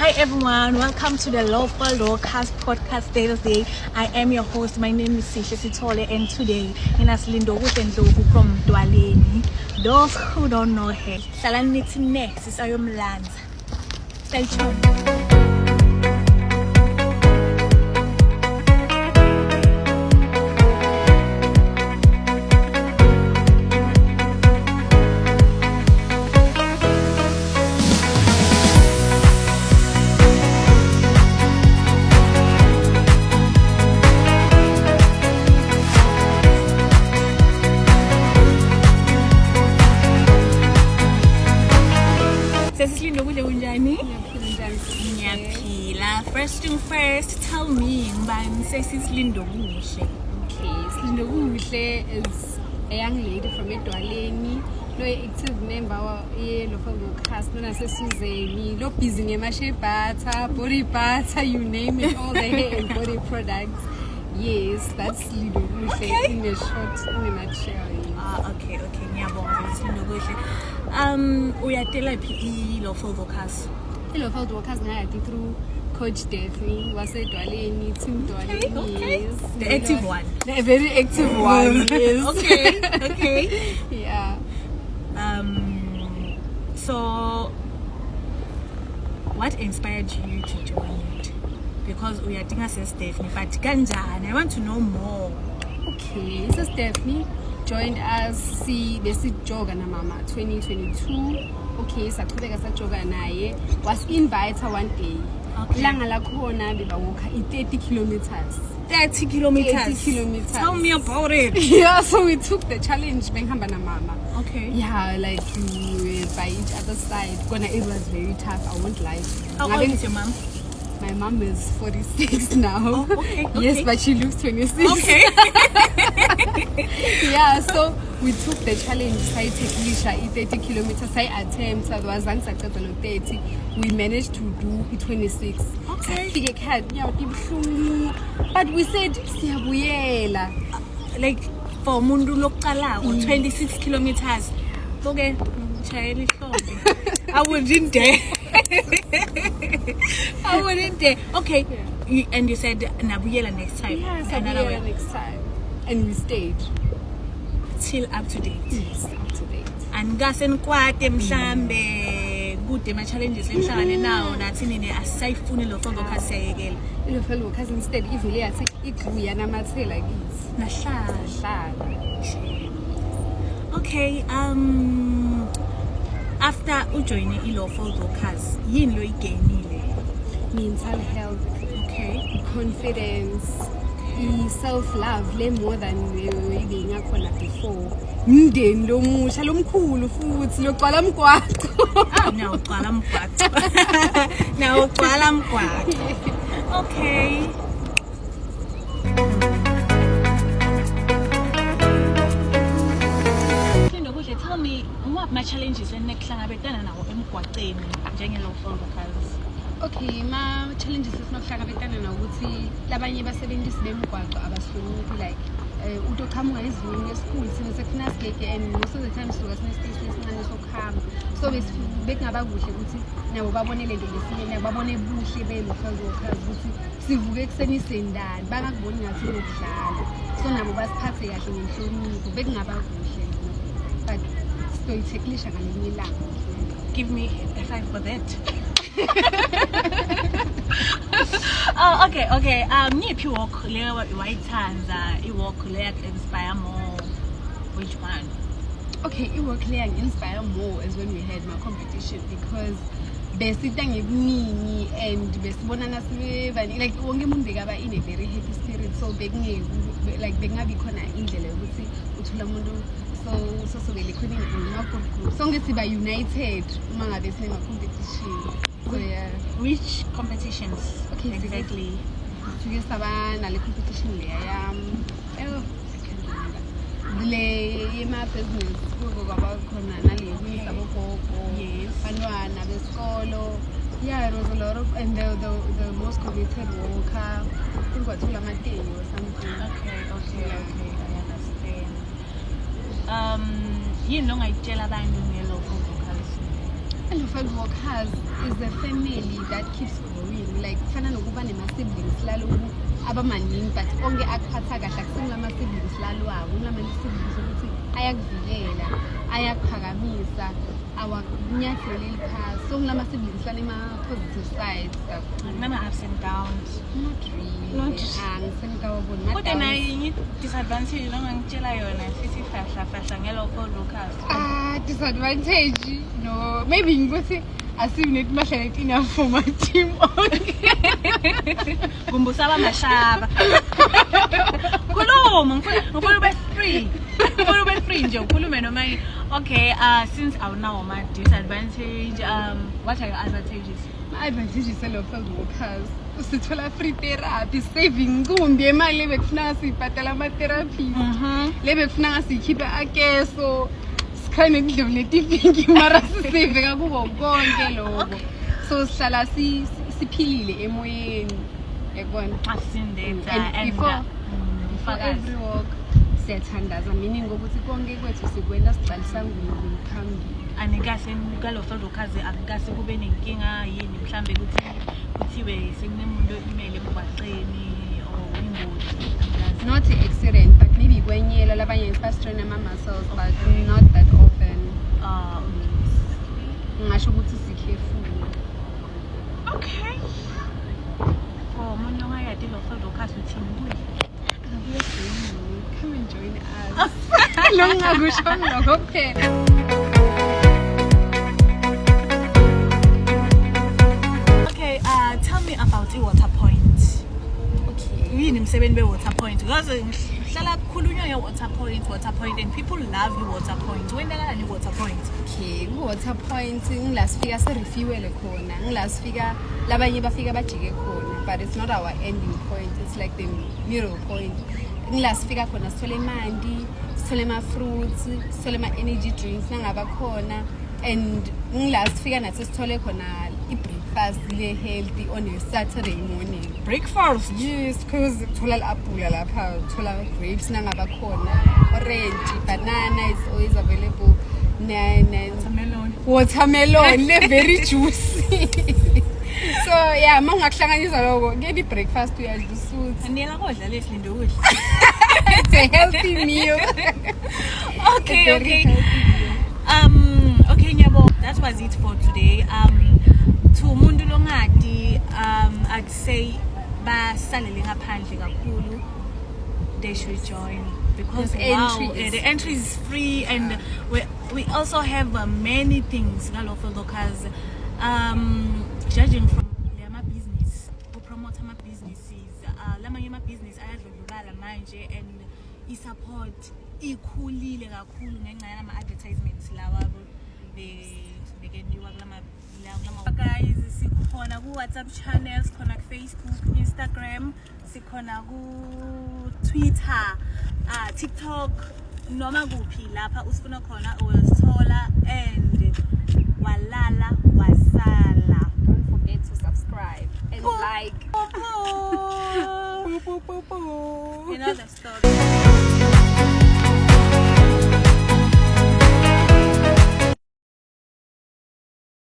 Hi everyone, welcome to the Lowveld podcast Thursday. I am your host. My name is Silindokuhle, and today in Silindokuhle Ndlovu from Ndlovu. Those who don't know her, next is Ayomlanza. Stay tuned. First thing first, tell me about Silindokuhle. Okay, Silindokuhle is a young lady from Ndlovu. No active member of Lowveld cast, no Suzanne, no busy butter, body butter, you name it, all the hair and body products. Yes, that's Silindokuhle in a nutshell. Okay. Silindokuhle. We are telling Lowveld cast. Lowveld cast now through Coach Daphne was a Ndlovu, Team Ndlovu. Yes. The active one. The very active one. Yes. Okay. Yeah. So, what inspired you to join it? Because we are doing a Stephanie, but Ganjan, I want to know more. Okay, so Stephanie joined us. See, basic joga na mama 2022. Okay, so joga naye was invited one day. Langa lakhona bebawalk 30 kilometers. 30 kilometers. Tell me about it. Yeah, so we took the challenge benghamba na mama. Okay. Yeah, like we were by each other's side. It was very tough, I won't lie. How old is your mom? My mom is 46 now. Oh, okay. Yes, but she looks 26. Okay. Yeah, so we took the challenge. I take Lisha 30 kilometers. I attempt. We managed to do 26. Okay. But we said, like for Mundu Lokala or 26 kilometers. Okay. I wouldn't dare. Okay. Yeah. And you said Nabuyela next time. Yeah, Nabuyela next time. And we stayed. Till up to date. Yes, up to date. And gasen kwate mhlambe kude ma challenges emhlangane nawo nathi nini asayifuni Lowveld kasiyekela. Lowveld kasi instead ivele yathi igluya namathela kithi. Nahlala. Okay, after ujoine iLowveld cause yini lo igainile? Mental health, okay, confidence, self-love le more than bengakhona before. Mndeni lomusha lomkhulu futhi logcwala mgwaqo. Now ugcwala mgwaqo. Okay. Tell me what my challenges enekuhlangabetana nawo emgwaqeni njengeLowveld cause. Okay, ma challenges esinokuhlangabetana nawo ukuthi labanye basebenzisi bemgwaqo abahloniphi like utoqhamuka isivinini esikhulu sina sekufuna sigege and most of the time sisuka sinespace esincane sokuhamba. So bekungaba kuhle ukuthi nabo babone lento lesine babone buhle beLowveld ukuthi sivuke ekuseni sendani bangakuboni ngathi lokudlala. So nabo basiphathe kahle ngenhlonipho bekungaba kuhle. But give me a 5 for that. Oh, okay. If you walk white hands, you walk inspire more. Which one? Okay, you walk inspire more is when we had my competition because besitang me and besibonana like wonke umuntu bekaba in a very happy spirit, so like bengabi khona indlela ukuthi uthola umuntu so vele khona in so ngesiba united uma ngabe sine competition. So yeah. Which competitions? Okay, exactly. Sike saba na le competition le I can't remember. Le yema business kwaba khona nale sabo gogo. Yes. Bantwana besikolo. Yeah, it was a lot of, and the most committed worker, I think what or something. Okay, I understand. Yini lo ngayitshela abantu ngeLowveld cause? Lowveld workers is a family that keeps growing. Like fana nokuba nema-siblings lalo abamaningi but onke akuphatha kahle akusengilama-siblings lalwako ngilama-siblings ukuthi ayakuvikela ayakuphakamisa awakunyatheleli phasi so ngilama-siblings lanema-positive sides Nama-ups and downs. not really ngisemkawabona Kodwa nayo yinye disadvantage noma ngitshela yona sithi fahla nge-Lowveld workers. Disadvantage no maybe ngikuthi asinethi mahlalethi enough for my team Kumbusa abamashaba. Khuluma ngifuna ube free. Ngifuna ube free nje ukhulume noma okay since awunawo ama disadvantage what are your advantages? my advantage is Lowveld workers usithola free therapy saving kumbi imali ebekufuna siyibhadala ama-therapy lebekufuna siyikhiphe akeso sikhane Ndlovu netivingi mara sisave kakubo konke lokho so sihlala siphilile emoyeni yakubona I've seen that and before every walk siyathandaza meaning ukuthi konke kwethu sikwenda siqalisa ngumphambili anikahle ka-Lowveld workers akukase kube nenkinga yini mhlambe ukuthi kuthiwe sekunemuntu email emgwaqeni or ingozi not accident but maybe kwenyela labanye sibastrain ama-muscles but not that often ngisho ukuthi si-careful okay for umuntu ongayadi i-Lowveld workers uthini come and join us lo ngakusho ngilokho kuphela okay tell me about i-water point. okay Yini umsebenzi be-water point because ngihlala kukhulunywa nge-water point and people love i-water point. Wendelani i-water point? okay ku-water point ngila sifika sirefuele khona ngila sifika labanye bafika bajike khona but it's not our ending point it's like the middle point ngila sifika khona sithole imandi sithole ama-fruits sithole ama-energy drinks nangaba khona and ngila sifika nathi sithole khona i-breakfast le-healthy on a Saturday morning. Breakfast? Yes, because thola l-apula lapha thola grapes nangaba khona orange banana is always available watermelon le very juicy so yeah mangakuhlanganisa lokho ngeke breakfast uyadla usuthi Aniyela kodla leSilindokuhle. it's a healthy meal Okay okay nyabo that was it for today to umuntu longadi I'd say basalele ngaphandle kakhulu they should join because the entry is free and we also have many things Lowveld workers judging from lama business who promote ama businesses lamanye ama business ayadlulubala manje and i-support ikhulile kakhulu ngenxa yama advertisements lawa bekeniwa kulama guys sikhona ku WhatsApp channels sikhona ku Facebook Instagram sikhona ku Twitter TikTok noma kuphi lapha usifuna khona uyosithola and walala wasala. Don't forget to subscribe and like You know the story.